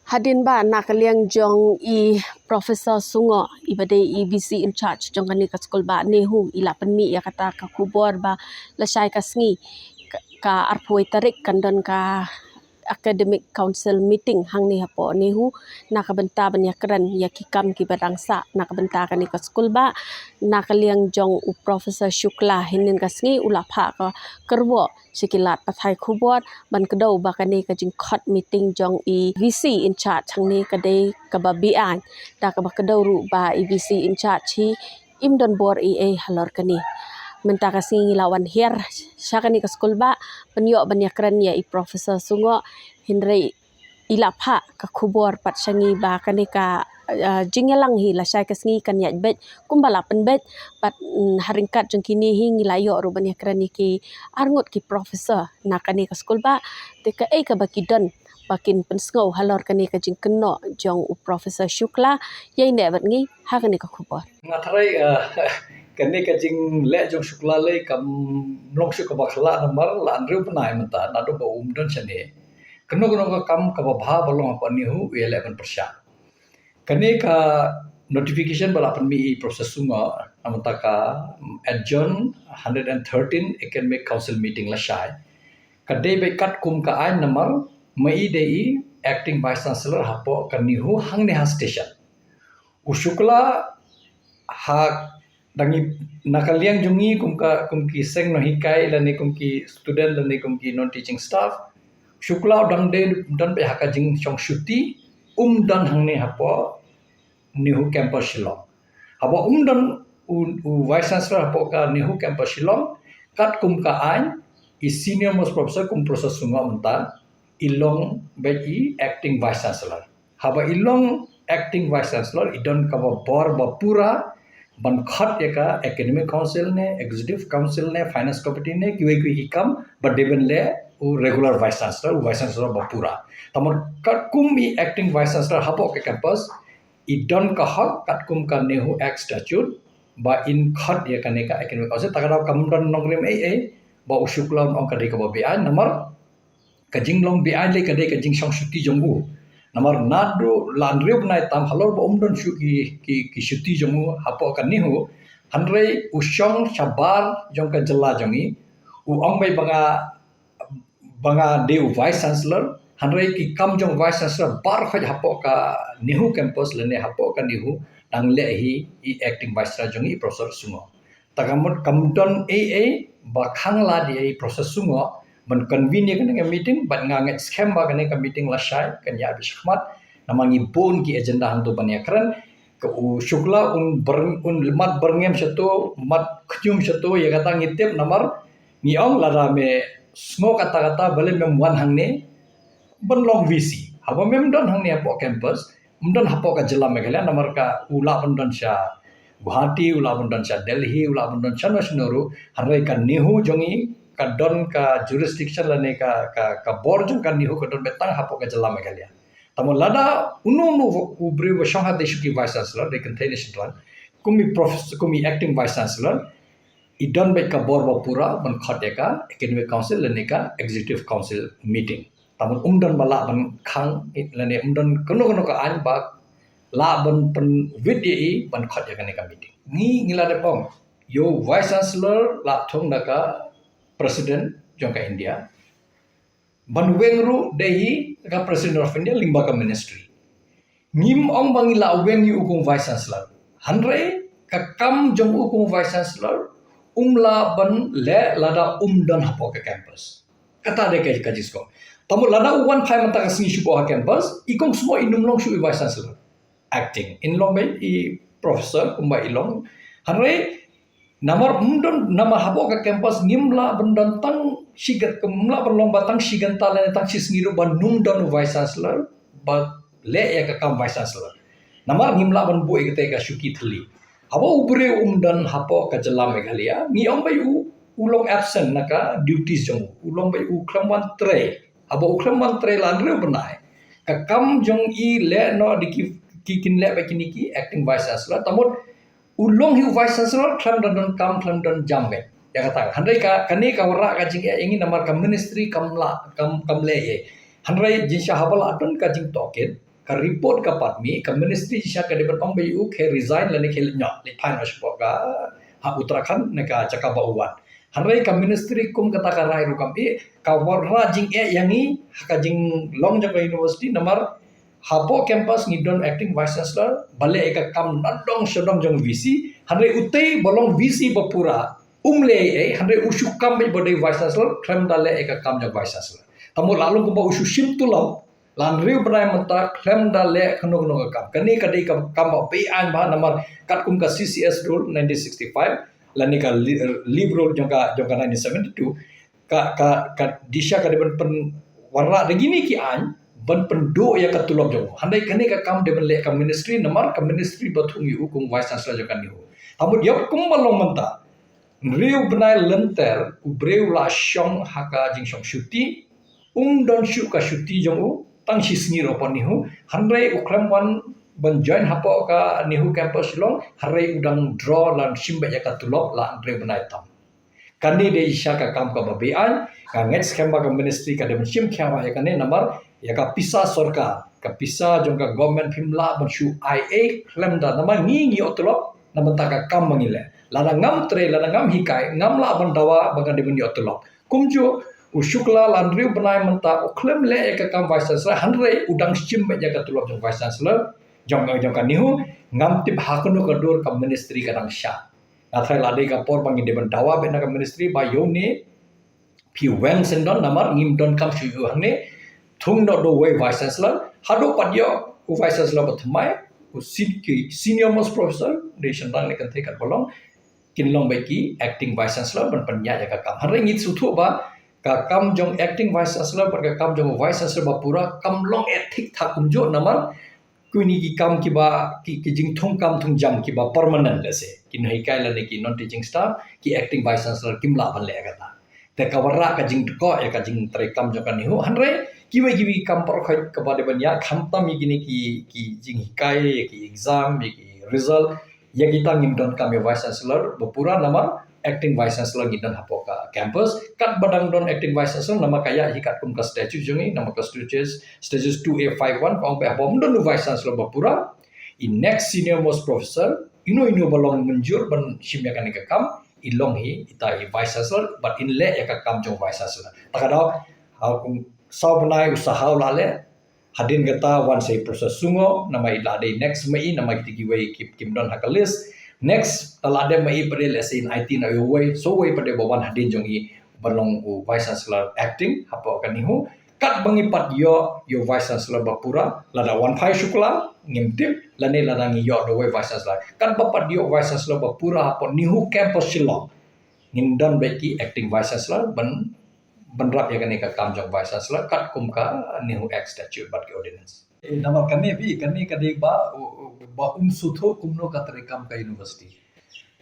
Hadin ba nakaliang jong i Professor Sungo ibade EBC in charge jong kani ka skul ba nehu ila penmi ya kata ka kubor ba lasai ka sngi ka arpoi tarik kandon ka academic council meeting hang ni hapo nehu nakabenta ban ya kran ya kikam ki barangsa nakabenta kani ka skul ba nakaliang jong u Professor Shukla hinin ka sngi ula pha ka kerwo sikilat pathai kubor ban kedau ba kani ka jing khot meeting jong i VC in charge hang ni kadai ka babian da ka ba kedau ru ba i VC in charge hi imdon bor EA halor kani menta ka singi lawan hier syakani ka skul ba penyo banyakran ya i Professor Sungo hindrai ilapha ka khubor pat shangi ba kani ka jingelang hi la syai ka singi kan ya bet kumbala pen bet pat haringkat jeng kini hi ngilayo ru banyakran ki arngot ki Professor nakani ka skul ba te ka ka bakidon bakin pensngau halor kani ka jing keno jong u Professor Shukla yai ne bat ngi ha kani ka khubor ngathrai kani ka jing le jong Shukla le kam long shu ka bakla namar la andru panai mata nadu ba umdon chane keno ka kam ka ba bha balong apa nihu 11% kani ka notification bala pan mi process sunga amata ka adjourn 113 academic council meeting la shai ka dei be kat kum ka ai namar mai dei acting vice chancellor hapo kanihu hang ne ha station u Shukla ha dangi nakaliang jungi kumki seng no hikai lani kumki student lani kumki non teaching staff Shukla dang de dan be haka jing chong shuti dan hangne hapo nihu campus Shillong hapo dan u vice chancellor hapo ka nihu campus Shillong kat kum ka ain i senior most professor kum professor sunga menta ilong be acting vice chancellor haba ilong acting vice chancellor idon ka bor ba pura ban khat eka academic council ne executive council ne finance committee ne kiwe hikam but deben le u regular vice chancellor ba pura tamor kat kum i acting vice chancellor hapo ke campus idon ka hak kat kum ka nehu act statute ba in khat ya kaneka academic council takara kamdon nongrim ba Shukla ong kadai ka ba bian namar kajing long bian le kadai kajing shong shuti jonggu namar nadu landriu nai tam halor ba umdon shu ki shuti jomu hapo kan nihu hanrei ushong shabar jong ka jela jongi u ong bai banga deu vice chancellor hanrei ki kam jong vice chancellor bar khaj hapo ka nihu campus lene hapo ka nihu dang le hi i acting vice chancellor jongi professor sungo takamut kamdon ba khangla di process sungo ban convene kan meeting ban nganget schem ba kan meeting la shai kan ya bishkhmat namangi bon ki agenda hantu banyakran ke Shukla un mat berngem satu mat khyum satu ya kata ngitip namar niong lara me smo kata bale mem wan hangne ban long VC haba mem don hangne apo campus mdon hapo ka jela meghalaya namar ka ula bandon sha Guwahati ula bandon sha Delhi ula bandon sha noru harai ka nihu jongi ka don ka jurisdiction lane ka bor jong kan nihu ka don betang hapo ka jela meghalaya tamo lada unu ubri wa shangha deshu ki vice chancellor de contain shitwan kumi acting vice chancellor idon be ka bor ba pura ban khate ka academic council lane ka executive council meeting tamo umdon bala ban khang lane umdon kono ka an ba la ban pen vidye ban khate ka ne ka meeting ni ngila de pong yo vice chancellor la thong ka President jongka India ban wengru dehi ka President of India limbaga ministry ngim ong bangila wengi ukung vice chancellor hanre ka kam jong ukung vice chancellor umla ban le lada dan hapo ka campus kata de ka jisko tamu lada uwan phai mata ka singi shubo ha campus ikong semua inum long shu vice chancellor acting in long bay i professor kumba ilong hanre namar umdon nama habo ka campus ngimla bendan tang shigat kumla berlong batang shiganta le tang sisngiru ban numdon vice chancellor ba le ya ka kam vice chancellor namar ngimla ban bu ikate ka shuki thli habo ubre umdan hapo ka jela meghalaya ni ong bai ulong absent naka duties jong ulong bai uklamwan tre habo uklamwan tre landre benai ka kam jong i le no diki kikin le ba kiniki acting vice chancellor tamot ulong hiu vice chancellor klam dan kam jambe ya kata handai ka kani ka wara ka jing ingin namar ka ministry kam le ye handai jinsha habal adon ka jing token ka report ka patmi ka ministry sha ka debat ong bayu ke resign lani ke nyok le pan ospo ka ha Uttarakhand ne ka Chakaba uwan hanrei ka ministry kum kata ka rai rukam ka warra jing yangi ka jing long jaka university namar hapo campus ngidon acting vice chancellor bale eka kam nadong sodong jong VC hanrei utei bolong VC bapura umle hanrei usukam be bodai vice chancellor klem dale eka kam jong vice chancellor tamu lalu kumba usu sim tulau lan riu benai menta klem dale khano khano kam kani kadai kam be an ba namar kat kum ka CCS rule 1965 lani ka leave rule jongka 1972 ka disha ka deban pen warna regini ki an ban pendo ya ka tulok jong handai kani ka kam deban le ka ministry namar ka ministry bathungi hukum vice chancellor jong kan ni amu dia kum balong menta riu benai lenter ku breu la shong haka jing shong shuti don shu ka shuti jong u tang shi sngi ro pon ni hu handai ukram wan ban join hapo ka nihu campus long harai udang draw lan simba ya ka tulok la andre benai tam kani de isha ka kam ka babian ka nget skemba ka ministry ka dem sim khawa ya kane namar ya ka pisa sorkar ka pisa jong ka government phimla ban shu IA klem da namar ngi otulok naman ta ka kam mangile la ngam tre la ngam hikai ngam la ban dawa baga dem ni otulok kumjo usukla landriu benai menta uklem le ka kam vice chancellor hanrei udang simba ya ka tulok jong vice chancellor jong kan nihu ngam tip hakunu ka dur ka ministry ka dang sha athai lade ka por bangi deban dawa be na ka ministry ba yone phi weng sendon namar ngim don kam shu yu hangne thung no do way vice chancellor hado padyo u vice chancellor bathmai u senior most professor nation dang ne kan the ka bolong kinlong bai ki acting vice chancellor ban panya ja ka kam hare ngit su thu ba ka kam jong acting vice chancellor par ka kam jong vice chancellor ba pura kam long ethik tha kumjo namar kuini ki kam ki ba ki jing thong kam thong jam ki ba permanent lese kin hai kai la ne ki non teaching staff ki acting vice chancellor kim la ban le ga ta te ka warra ka jing ko ya ka jing tre kam jo kan ni ho hanre ki we kam par khoi ka ba de ban ya kham tam mi gini ki jing kai ki exam ki result ya kita ngim don kam vice chancellor bapura nama acting vice chancellor ngidan hapo ka campus kat badang don acting vice chancellor nama kaya hikat kum ka statute jongi nama ka stages 2A51 kong pe bom don vice chancellor bapura in next senior most professor ino balong menjur ban simya kan ka kam ilong hi ita vice chancellor but in le ya ka kam jong vice chancellor takadau sau benai usaha lale hadin gata wan sei proses sungo nama ilade next mai nama kitiki wei kim don hakalis next talade mai pada lese in IT na way so way pada bawan hadin jongi balong vice chancellor acting hapo kanihu kat bangi pat yo vice chancellor bapura lada wan phai shukla ngimtip lane lada ngi yo do way vice chancellor kan bapat yo vice chancellor bapura hapo nihu campus silong ngindon beki acting vice chancellor benrap ya kani ka kam jong vice chancellor kat kum ka nihu act statute bat ke ordinance nama kami kadai ba sutho kumno ka kam ka university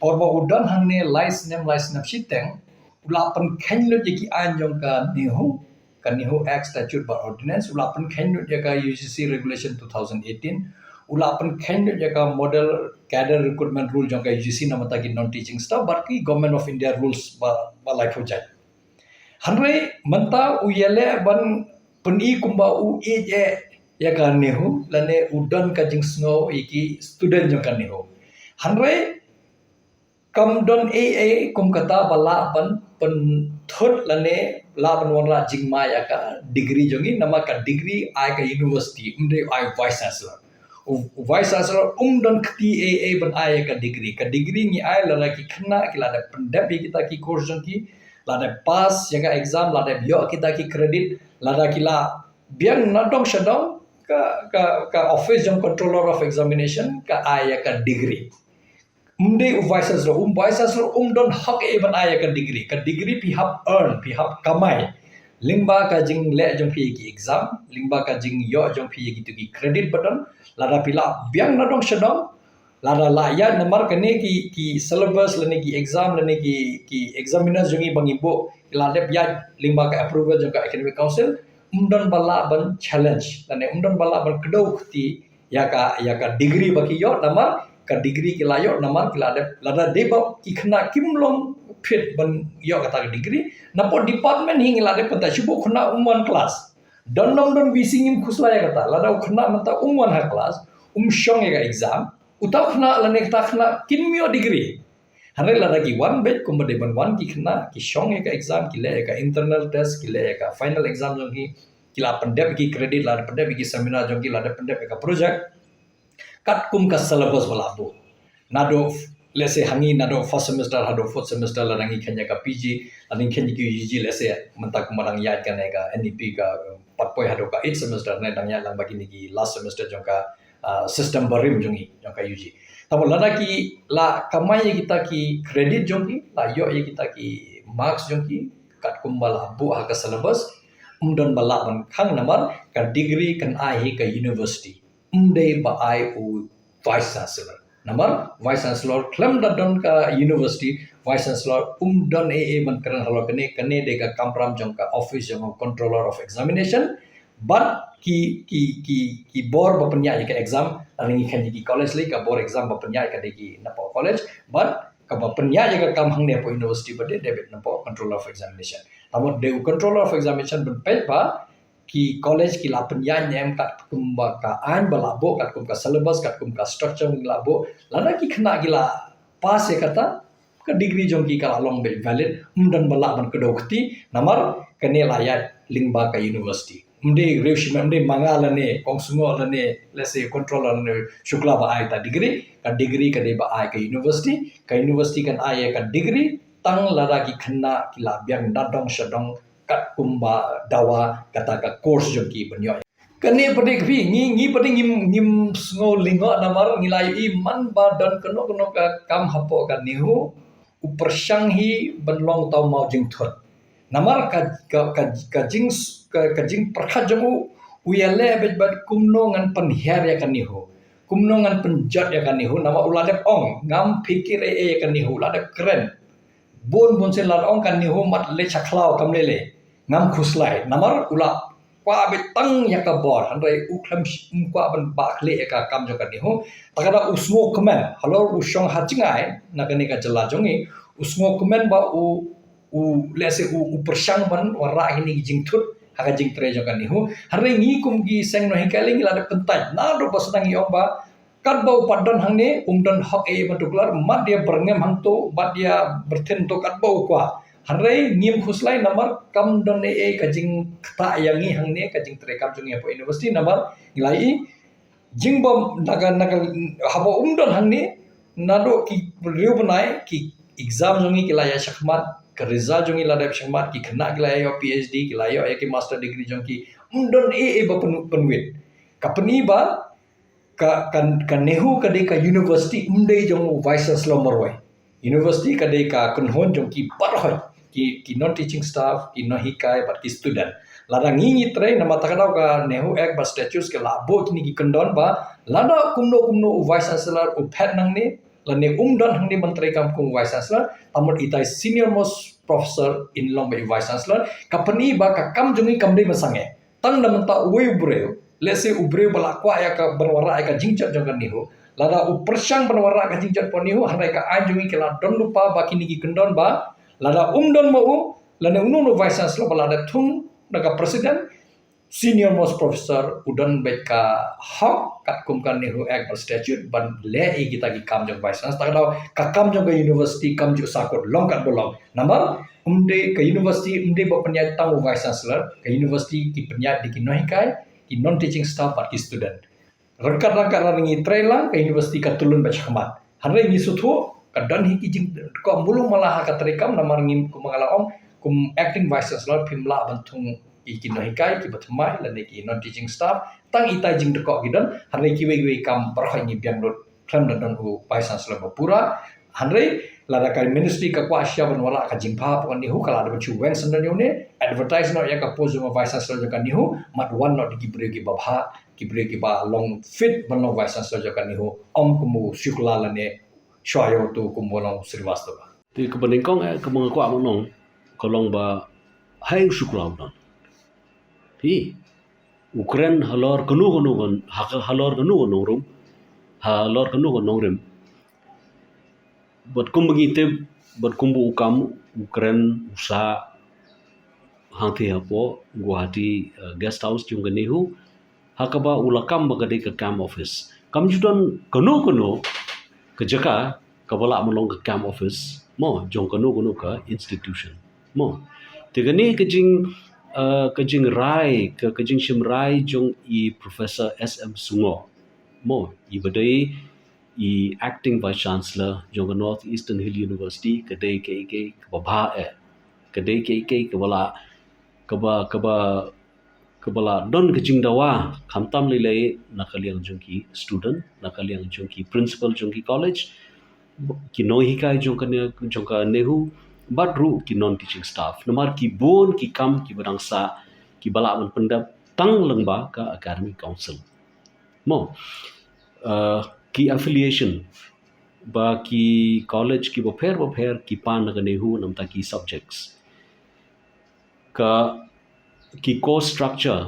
or ba udan hangne lice nem shiteng ulapan khenlo ki anjong ka nihu act statute ba ordinance ulapan khenlo ka UGC regulation 2018 ulapan khenlo ka model cadre recruitment rule jong ka UGC namata ki non teaching staff but ki government of India rules ba like ho jai hanre manta uyele ban peni kumba ya kan nihu lane udan ka jing snow iki student jong kan nihu hanre kam don kum kata bala ban pen thot lane la ban wanra jing ma ya ka degree jongi nama ka degree ai ka university umde ai vice chancellor vice chancellor don kti ban ai ka degree ni ai la ki khna ki la da pendap kita ki course jong ki la da pass ya ka exam la da bio kita ki credit la da ki la biang nadong shadong ka office jong controller of examination ka aya ka degree umde vice chancellor don hak even aya ka degree pihap earn pihap kamai lingba ka jing le jong pi ki exam lingba ka jing yo jong pi ki tu ki credit button lada pila biang na dong shadong lada la ya namar kane ki syllabus lane ki exam lane ki examiners jongi bangibo lada ya lingba ka approval jong ka academic council umdan bala ban challenge lane umdan bala ban kedau khti ya ka degree baki yo namar ka degree ki layo namar ki lada deba ki khna kimlong fit ban yo kata degree napo department hing lade penta sibuk khna umman class don nom don bisingim khusla ya kata lada khna mata umwan ha class syong ya exam utau khna lane kata khna kinmio degree hare lada ki one bet kumade ban one ki khna ki syong ya exam ki le ka internal test ki le ka final exam jong ki la pendep ki credit la pendep ki seminar jong ki la pendep ka project kat kum ka syllabus balabu nado let's say hangi nado first semester hado fourth semester la rangi khanya ka PG aning khanya ki UG let's say mentak marang yat ka nega NEP ka patpoi hado ka 8 semester na dang ya lang bagi ni ki last semester jong ka system barim jongi jong ka UG tamo lada ki la kamai kita ki credit jong ki la yo ye kita ki marks jong ki kat kum bala bu ha ka syllabus umdon bala ban khang namar ka degree kan ai ka university umde ba ai u vice chancellor Namar Vice Chancellor Clem Dadon ka University Vice Chancellor Don ban keren halo kene de ka kampram jong ka office jong controller of examination but ki bor ba penya ka exam aning khen ki college le ka bor exam ba penya ka de ki napo college but ka ba penya ka kam hang ne po university ba de debit napo controller of examination tamo de controller of examination ban pet ba ki college ki la penya nyem kat kumba ka an balabo kat kum ka syllabus kat kum ka structure labo lana ki khna gila pass e kata ka degree jong ki ka long be valid dan bala ban kedokti namar kene layat lingba ka university mde reushima mde mangala ne kongsungo lane let's say controller ne shukla ba ai ta degree ka de ba ai ka university kan ai ka degree tang lara ki khna ki la byang dadong shadong kat kumba dawa kata ka course jong ki banyo kane pade kpi ngi pade ngim sngo lingo namar ngilai I man ba dan kono ka kam hapo ka nihu upersyang hi benlong tau mau jing thot namar ka jing prakha jamu uyale bet bat kumno ngan penhiar ya kan nihu kumno ngan penjat ya kan nihu nama uladep ong ngam pikir ya kan nihu uladep keren bon se lad ong kan nihu mat le chaklau kam lele ngam khuslai namar ula kwa betang ya ka bor handai uklam kwa ban bakle ka kam jo kan nihu takada usmo komen halo usyong hachingai nagani ka jela jongi usmo komen ba u lese u persyang ban wara ini jingtut haga jing tre jo kan nihu hare ngi kum gi seng no hikaling la de pentai na do basnang yong ba kat bau padan hang ne umdan hok e matuklar mat dia berngem hang to mat dia berten to kat bau kwa Hanrei ngim khuslai namar kam don e kajing kta yangi hangne kajing trekam jung ya po university namar nilai jingbom naga habo umdon hangne nado ki riu banai ki exam jungi ki laya shakmat ke result jungi ladap shakmat ki khna ki laya PhD ki laya ki master degree jung ki umdon e ba penwit kapani ba ka nehu kade ka university umdei jung vice chancellor marwai university kade ka kunhon jung ki parhoi ki non teaching staff ki no hikai but ki student lada ngi tre nama takadau ka nehu ek ba statues ke labo kini ki kendon ba lada kumno vice chancellor uphet nang ne lane umdon hang ni menteri kam kum vice chancellor tamot itai senior most professor in long by vice chancellor kapani ba ka kam jungi kam dei masange tang da menta we ubreu let's say ubreu bala kwa ya ka berwara ka jingchat jong kan nihu lada upersyang berwara ka jingchat pon nihu handai ka ajungi ke la don lupa ba kini ki kendon ba lada umdon mau lada unono vice chancellor balada thung daga president senior most professor udon beka hak kat kumkan nehu ek ber statute ban le e kita ki kam jong vice chancellor takdau ka kam jong ka university kam ju sakot long kat bolong namar umde ka university umde ba penyat tang vice chancellor ka university ki penyat di kinoi kai ki non teaching staff at ki student rangkat rangi trailang ka university ka tulun ba chakmat hanre ni suthu kadan hiki jing ko mulung malah ka trekam namar ngim ku mangala om kum acting vice chancellor pimla bantung iki no hikai ki batmai la neki non teaching staff tang ita jing deko gidan hanre ki we kam parhai ngi biang lot klam dan hu vice chancellor bapura hanre la da kai ministry ka kwa sya ban wala ka jing pa pon ni hu kala da chu wen san dan ne advertise no ya ka post ma vice chancellor kan ni hu mat one not ki bre ki babha ki bre ki ba long fit ban no vice chancellor kan ni hu om kumu shukla la ne Shoyo tu kumbolong Srivastava. Di kebaningkong kemang kwa monong kolong ba hai shukla udan. Hi Ukraine halor kanu gon halor kanu rum halor kanu rum. Bat kumbagite bat kumbu ukam Ukraine usaha hang the hapo Guwahati guest house jung ganehu hakaba ulakam bagade ke cam office kam judan kono kejaka kabala melong ke cam office mo jong kono ka institution mo tegani kejing rai kejing shim rai jong I Professor SM Sungo mo I badai I acting vice chancellor jong North Eastern Hill University kadai ke babha kadai ke kebala don kejing dawa khamtam lele nakaliang jongki student nakaliang jongki principal jongki college ki nohikai jongka nehu badru ki non teaching staff namar ki bon ki kam ki barangsa ki bala man pendap tang lengba ka academic council mo ki affiliation ba ki college ki bopher ki pan nehu namta ki subjects ka ki course structure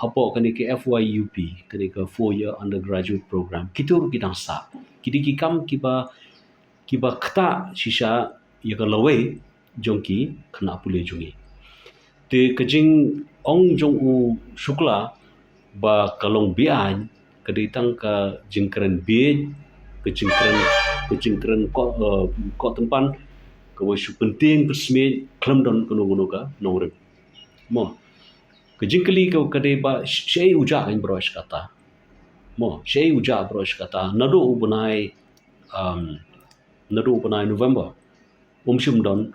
hapo kani ke FYUP kani ke 4-year undergraduate program kitur kita sa kidi ki kam kiba kta shisha ya ka lawe jongki khna pule jungi te kajing ong jong u shukla ba kalong bian kaditang ka jingkran bi kejingkran ko tempan kawai shu penting persme klam don kono ka nongre mo kejingkali ka kade ba shei uja in brosh kata mo shei uja brosh kata nado ubunai November umshum don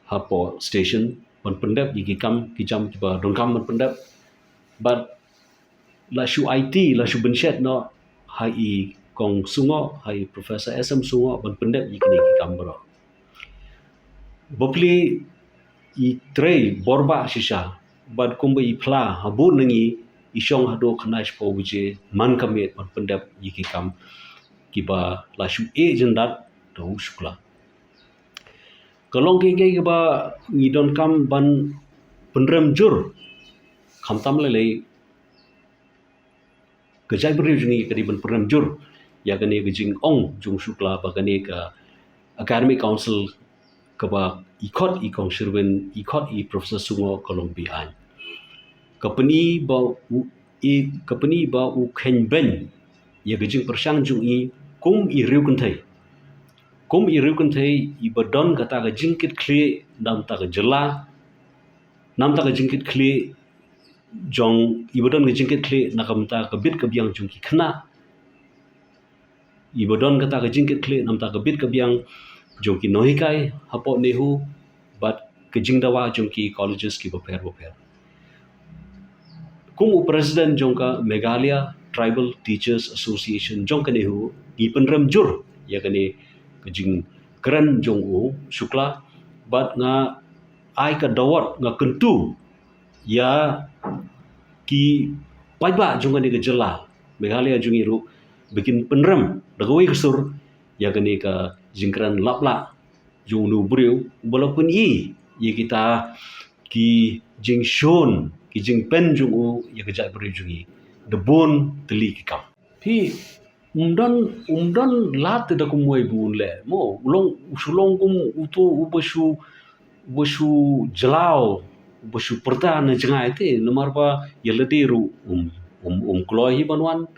hapo station pan pendap yiki kam kijam kiba don kam pan pendap but la shu IT la shu benchet no hai kong sungo hai Professor SM Sungo pan pendap yiki kam bro Bopli I trei borba shisha bad kumba I pla habu nangi isyong hado khanais po wije man kamet man pendap yiki kam kiba la shu jendat do shukla kalong ke ba ngidon kam ban penrem jur khamtam lele kejai beri jungi kadi ban penrem jur ya gane gejing ong jung shukla ba gane ka academic council kaba ikot ikong shirwen ikot I Professor Sungo Kolombian kapani ba u khenben ya gejing persyang jung I kum I riu kunthai I badon kata ga jingkit khle nam ta ga jela nam ta ga jingkit khle jong I badon ga jingkit khle nakam ta ka bit ka biang jung ki khna I badon kata ga jingkit khle nam ta ka bit ka biang jong ki nohikai hapo nehu but kejing dawa jong ki colleges ki bopher kum president jong ka Meghalaya Tribal Teachers Association jong ka nehu I penrem jur ya kane kejing keren jong u shukla but nga ai ka dawat nga kentu ya ki paiba jong ka jela Meghalaya jong iru bikin penrem dagawai kesur ya kane ka jingkran lapla jong nu brio walaupun ye kita ki jing shon ki jing pen jong u ya kejak brio jungi debon teli ki kam pi umdan lat da kumoi bun le mo usulong kum uto ubashu jelao ubashu perta na jangai te nomar ba yeladiru kloi banwan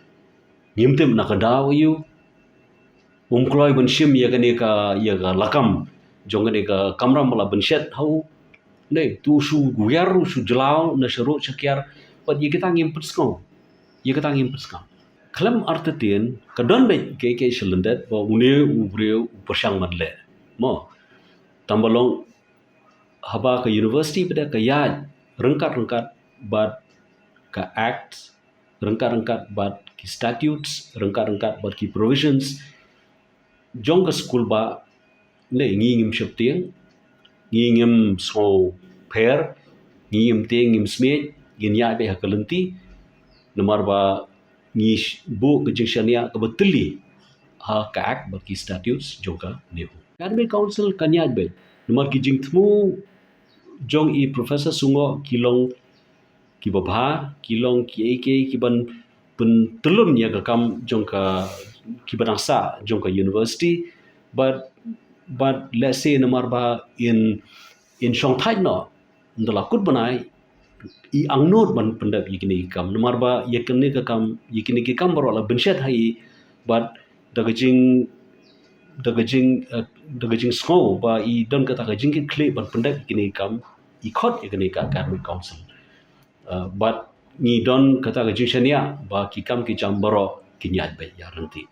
nyimtem na kadaw yu kloi ban shim ya ga lakam jong ka kamram bala ban shet hau ne tu shu guyar shu jelao na sharo chakyar pat ye kita ngim petsko Klam artetien kadon be ke shulendet ba une ubreu persyang manle mo tambalong haba ka university pada ka yad rengkat bad ka acts rengkat bad ki statutes rengkat bad ki provisions jong ka school ba le ngim shaptieng ngim so pair ngim te ngim sme gin ya be hakalenti nomor ba ngish bu kejengshania kebatili ha kaak baki statutes joka nehu academic council kanyad be nomor kijing tmu jong I Professor Sungo kilong kibabha kilong ki kiban pen telun ya kam jong ka kibanasa jong ka university but let's say nomor ba in in shong thai no ndala kut banai I angnur ban pendap yikini kam nomar ba yikini ka kam yikini ki kam baro la benchet hai but dagajing snow ba I don kata gajing ki kle ban pendap yikini kam I khot yikini ka academic council but ni don kata gajing shania ba ki kam ki jam baro kinyat ba ya ranti